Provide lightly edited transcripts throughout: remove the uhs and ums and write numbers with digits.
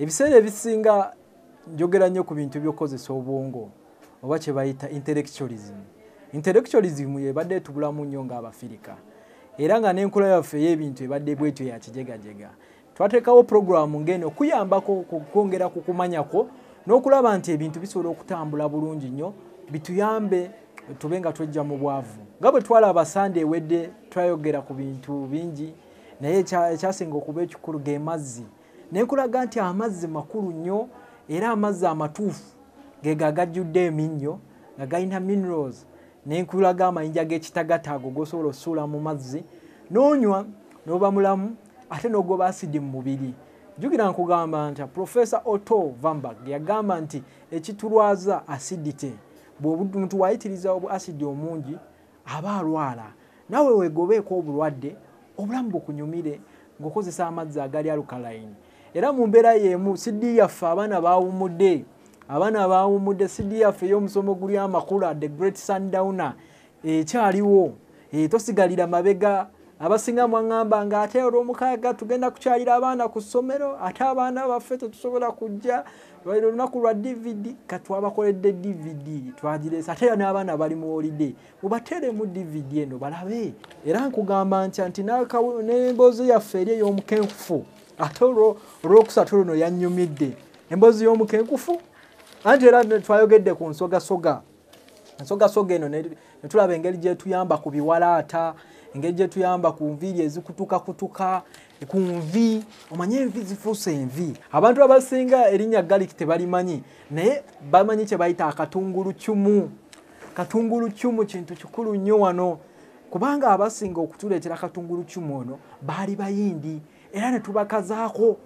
ebiseera ebisinga njogera nnyo ku bintu by'okozesa obwongo oba kye bayita intellectualism yebadde etubulamu nnyo ng'Abafirika era nga n'enkola yaffe ey'ebintu ebadde bwetyo ya kijegajega. Twateekawo puroguramu ng'eno okuyambako kwongera ku kumanyako n'okulaba nti ebintu bisobola okutambula bulungi nnyo bituyambe tube nga twejja mu bwavu. Nga bwe twalaba Sande ewedde twayogera ku bintu bingi naye ekyasinga okuba ekikulu ge mazzi. Nenkulaga nti amazzi makulu nnyo era amazzi amatuufu ge gagajjudde eminnyo nga galina minerals. Nenkulaga amayinja g'ekitagataago g'osobola osuula mu mazzi n'onywa n'oba mulamu ate n'ogoba asidi mu mubiri. Jjukira nkugamba nti Professor Otto Warburg yagamba nti ekitulwaza acidity. Bw'omuntu wayitiriza asidi omungi aba alwala. Nawe weegobeeko obulwadde obulamu bukunyumire ng'okozesa amazzi agali alkaline. Era mu mbeera y'emu sidi yaffe abaana baawumudde sidi yaffe ey'omusomo guli amakula the great sundowner ekyaliwo tosigalira mabega. Abasinga mwangamba nga ate olw'omukaaga tugenda kukyalira abaana ku ssomero ate abaana baffe tetusobola kujja olunaku lwa DVD katwabakoledde DVD twagireesa ate n'abaana bali mu holiday mubateeremu DVD eno balabe. Era nkugamba nti n'emboozi yaffe eri ey'Omukenkufu ate olw'okusatu luno yannyumidde emboozi y'Omukenkufu anti era twayogedde ku nsogasoga eno ne tulaba engeri gye tuyamba ku biwalaata engeri gye tuyamba ku nviiri ezikutukakutuka ku nvi. Omanye envi zifuuse envi. Abantu abasinga erinnya garlic tebalimanyi naye bamanyi kye bayita akatungulu Cumu. Katungulu Cumu kintu kikulu nnyo wano kubanga abasinga okutuleetera katungulu Cumu ono baali bayindi era ne tubakazaako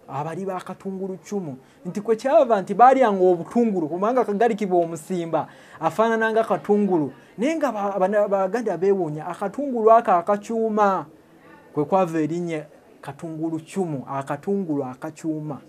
abali ba katungulu Cumu nti kwe kyava nti baalyanga obutungulu kubanga kagaliki bw'omusimba afaanana nga katungulu naye nga Abaganda beewuunya akatungulu ako akakyuma kwe kwava erinnya katungulu Cumu. Akatungulu akakyuma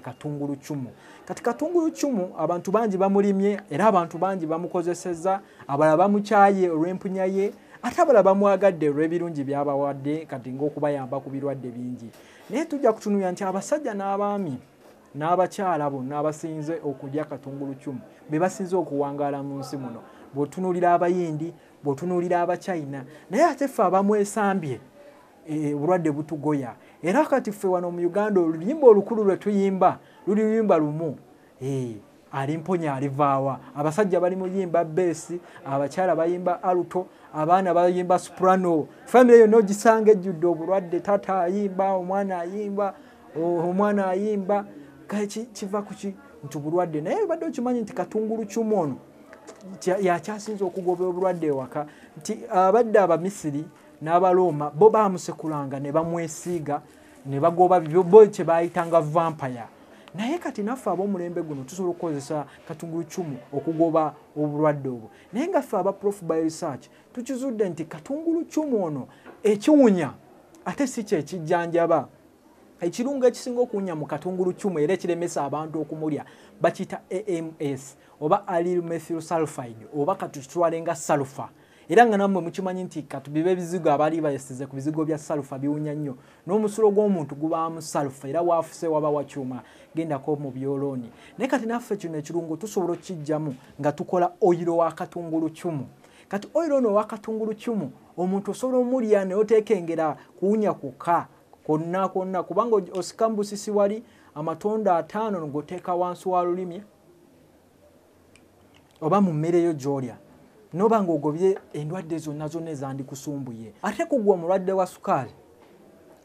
katungulu Cumu. Kati katungulu Cumu abantu bangi bamulimye era abantu bangi bamukozesezza, abalala bamukyaye olw'empunya ye ate abalala bamwagadde olw'ebirungi by'abawadde kati ng'okubayamba ku birwadde bingi. Naye tujja kutunuulira nti abasajja n'abaami n'abakyala bonna abasinze okulya katungulu Cumu be basinze okuwangaala mu nsi muno. Bw'otunuulira Abayindi, bw'otunuulira Abachina, naye ate ffe abamwesambye obulwadde butugoya. Era kati ffe wano mu Uganda oluyimba olukulu lwe tuyimba luli luyimba lumu alimponya alivaawa. Abasajja bali muyimba besi, abakyala bayimba alto, abaana bayimba soprano. Family yonna ogisanga ejjudde obulwadde, tata ayimba, omwana ayimba. Kiva kuki nti bulwadde. Naye badde okimanyi nti katungulu Cumu ono yakyasinza okugoba obulwadde ewaka nti abadde Abamisiri n'Abalooma bo baamusekulanga ne bamwesiiga ne bagoba bo kye baayitanga vampire. Naye kati naffe ab'omulembe guno tusobola okukozesa katungulu Cumu okugoba obulwadde obwo. Naye nga ffe aba Prof Bioresearch tukizudde nti katungulu Cumu ono ekiwunya ate si kye kijjanjaba. Ekirungo ekisinga okuwunya mu katungulu Cumu era ekiremesa abantu okumulya bakiyita AMS oba allyl methyl sulfide oba katutwale nga sulfur. Era nga nammwe mukimanyi nti katubibe ebizigo abali bayesize ku bizigo bya sulfur biwunya nnyo. N'omusulo gw'omuntu gubaamu sulfur era waafuse waba wakyuma gendako mu byolooni. Naye kati naffe kino ekirungo tusobola okukijjamu nga tukola oyiro wa katungulu Cumu. Kati oyiro ono wa katungulu Cumu omuntu osobola omulya ne oteekengera kuwunya kukka konna kubanga osika mu busisi wali amatonda 5 ng'oteeka wansi wa lulimi oba mu mmere yo gy'olya noba ng'ogobye endwadde zonna ezandikusumbuye. Ate kugwa omulwadde wa sukaali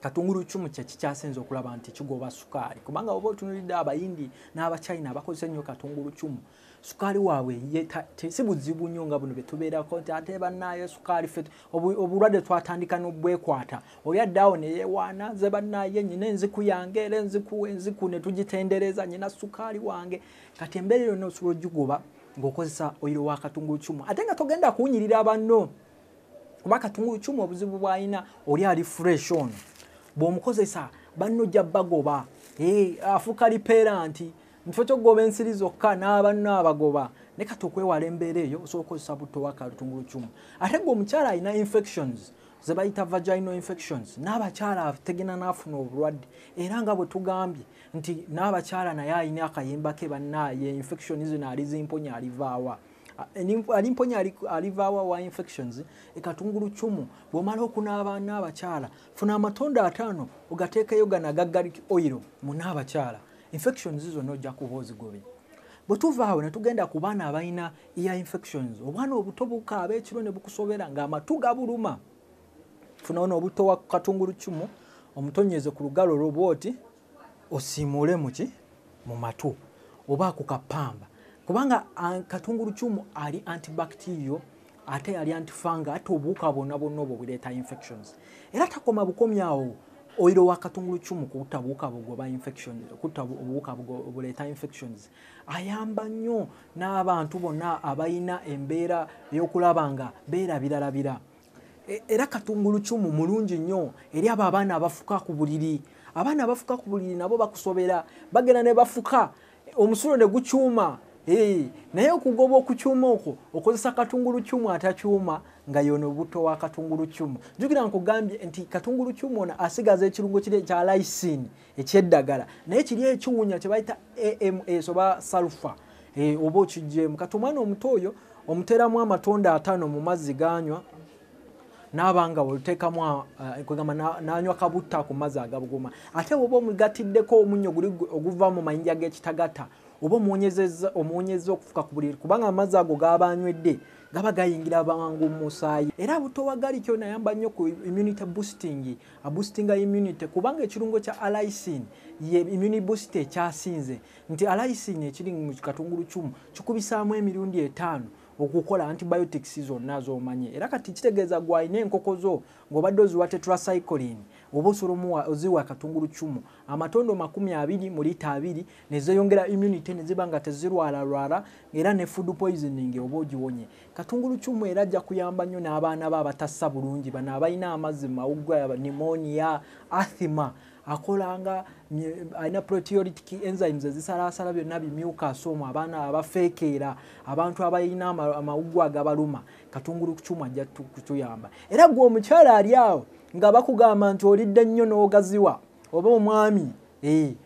katungulu Cumu kye kikyasinze okulaba nti kigoba sukaali kubanga oba otunuulidde Abayindi n'Abachina abakozesa ennyo katungulu Cumu sukaali waabwe si buzibu nnyo nga buno bye tubeerako nti ate bannaayo sukaali ffe obulwadde twatandika n'obwekwata oli addaawo ne yeewaana ze bannaaye nyina enziku yange era enziku ne tugitendereza nyina sukaali wange. Kati embeera yonna osobola ogigoba ng'okozesa oyiro wa katungulu Cumu ate nga togenda kuwunyirira banno kuba katungulu Cumu obuzibu bw'alina oli ali fresh ono bw'omukozesa banno ojja bagoba afuuka lipeera nti mufo ky'okugoba ensiri zokka n'abanno abagoba ne kati okwewala embeera eyo osobola okukozesa butto wa katungulu kyumu. Ate gwe omukyala alina infections ze bayita vaginal infections, n'abakyala tegena n'afuna obulwadde, era nga bwe tugambye nti n'abakyala naye alina akayimba ke bannaaye infection zino alizimponya alivaawa. Alimponya alivaawa wa infections. Katungulu kyumu bw'omala okunaaba n'abakyala funa amatonda 5 ogateekayo gana garlic oil mu n'abakyala, infections zonna ojja kuba ozigobye. Bwe tuvaawo ne tugenda ku baana abalina ear infections, obwana obuto bukaaba ekiro ne bukusobera ng'amatu gabuluma, funa ono obutto wa katungulu kyumu omutonyeze ku lugalo lwo bwoti osiimuule mu matu oba ku kapamba, kubanga katungulu kyumu ali antibacterial ate ali antifungal, ate obuwuka bonna obwo buleeta infections. Era takoma bukomyawo oilo wa katungulu kyumu kutta buwuka bugoba infections, kutta obuwuka buleeta infections. Ayamba nnyo n'abantu bonna abalina embeera y'okulaba nga beerabiralabira. Era katungulu kyumu mulungi nnyo eri abo abaana abafuka ku buliri. Abaana abafuka ku buliri nabo bakusobera, bagenda ne bafuka omusulo ne gukyuma. Naye okugoba okukyuma okwo okozesa katungulu kyumu atakyuma nga yono butto wa katungulu kyumu. Jjukira nkugambye nti katungulu kyumu ono asigaza ekirungo kiri ekya lysine ekyeddagala, naye kiri ekiwunya kye bayita AMS oba sulfur. Oba okijjeemu kati omwana omuto oyo omuteeramu amatonda 5 mu mazzi ganywa, n'abanga bw'oteekamu n'anywa kabutta ku mazzi agabuguma. Ate bw'oba omugatiddeko omunnyo oguva mu mayinja g'ekitagata oba omuwonyeza okufuka ku buliri, kubanga amazzi ago gaba anywedde gaba gayingira bangu mu musaayi. Era butto wa garlic ono ayamba nnyo ku immunity boosting, aboostinga immunity, kubanga ekirungo kya lysine ye immune booster ekyasinze, nti lysine ekiri mu katungulu kyumu kikubisaamu emirundi 5 okukola antibiotics zonna z'omanye. Era kati kitegeeza gwalina enkoko zo ng'obadde oziwa tetracycline oba osolomuwa oziwa katungulu kyumu amatondo 20 mu lita 2 ne zeeyongera immunity ne ziba nga tezirwala era ne food poisoning oba ogiwonye. Katungulu kyumu era ajja kuyamba nnyo n'abaana abatassa bulungi, bano abalina amazzi mawuggwa, pneumonia, asthma, akolanga alina proteolytic enzymes ezisalaasala byonna bimyuka asoma abaana abafeekeera, abantu abalina amawuggwa agabaluma. Katungulu kyumu ajja kutuyamba. Era gwe omukyala ali awo nga bakugamba nti olidde nnyo n'ogaziwa oba omwami,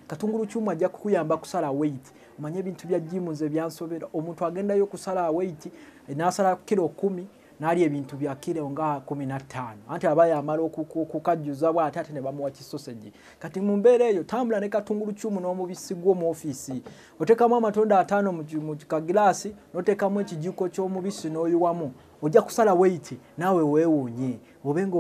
katungulu kyumu ajja kukuyamba kusala weight. Omanye ebintu bya gym ze byansobera, omuntu agendayo kusala weight n'asala kilo 10 n'ali ebintu bya kilo nga 15, anti abaye amala okukajjuza bw'ate ate ne bamuwa kisoseji. Kati mu mbeera eyo tambula ne katungulu kyumu n'omubisi gwo mu ofiisi, oteekamu amatonda 5 mu kagiraasi n'oteekamu ekijiko ky'omubisi n'oyiwamu, ojja kusala weight naawe weewuunye. Obenga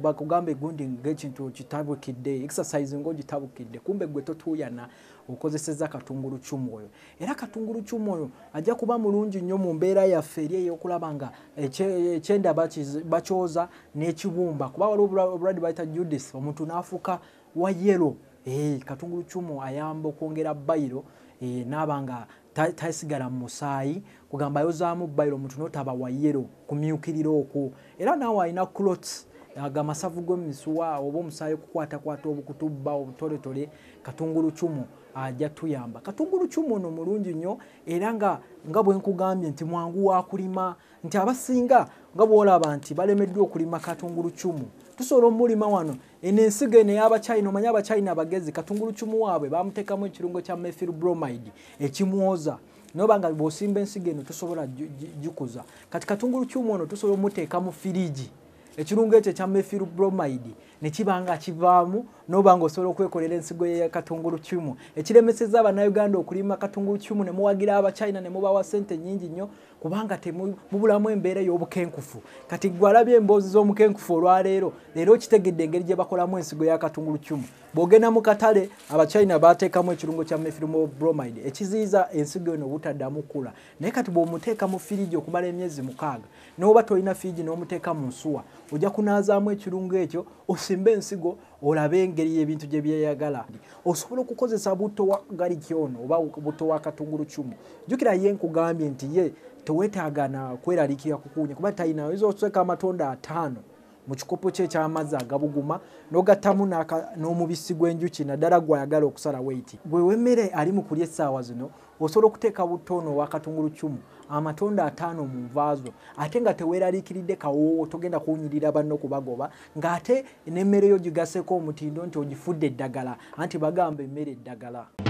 bakugambe gundi ng'ekintu kitabukidde, exercise ng'ogitabukidde, kumbe gwe totuuyana okozesezza katungulu kyumu oyo. Era katungulu kyumu oyo ajja kuba mulungi nnyo mu mbeera yaffe eri ey'okulaba nga ekyenda bakyoza n'ekibumba, kuba waliwo obulwadde bayita jaundice, omuntu n'afuuka wa yellow. Katungulu kyumu ayamba okwongera bayiro n'aba nga tasigala mu musaayi, kugamba ayozaamu bayiro omuntu n'otaba wa yellow kumyukirira okwo. Era naawe alina clots agamasavu g'emisuwa oba omusaayi okukwatakwata obukutubba obutolotole, katungulu kyumu ajja tuyamba. Katungulu kyumu ono mulungi nnyo era nga bwe nkugambye nti mwangu wa kulima, nti abasinga nga bw'olaba nti balemeddwa okulima katungulu kyumu. Tusobola omulima wano ensigo eno ey'Abachina, omanye Abachina bagezi, katungulu kyumu waabwe bamuteekamu ekirungo kya methyl bromide ekimwoza. Noba nga bw'osimba ensigo eno tusobola gikuza. Kati katungulu kyumu ono tusobola omuteeka mu firiji, ekirungo ekyo kya methyl bromide ne kibanga kivaamu, noba nga osobola okwekolera ensigo ya katungulu kyumu. Ekiremeseza Abannayuganda okulima katungulu kyumu ne muwagira Abachina ne mubawa ssente nnyingi nnyo, kubanga mubulamu embeera y'obukenkufu. Kati gwe alabye emboozi z'omukenkufu olwaleero, leero kitegedde engeri gye bakolamu ensigo ya katungulu kyumu. Bw'ogenda mu katale Abachina baateekamu ekirungo kya methyl bromide ekiziyiza ensigo eno obutaddamu kula. Naye kati bw'omuteeka mu firiji okumala emyezi 6, n'oba tolina firiji n'omuteeka mu nsuwa, ojja kunaazaamu ekirungo ekyo, osimbe ensigo, olabe engeri y'ebintu gye byeyagala. Osobola okukozesa butto wa garlic ono oba butto wa katungulu kyumu. Jjukira ye nkugambye nti ye teweetaaga na kweraliikira kukuunya, kuba talina oyinza okuteeka amatonda 5 mu kikopo kye eky'amazzi agabuguma n'ogattamu n'omubisi gw'enjuki naddala gw'ayagala okusala weight. Gwe w'emmere ali mu kulya essaawa zino, osobola okuteeka butto ono wa katungulu kyumu amatonda 5 mu nvaazo ate nga teweeraliikiridde kawoowo togenda kuwunyirira banno kubagoba ng'ate n'emmere yo gigaseko omutindo nti ogifudde eddagala anti bagamba emmere eddagala.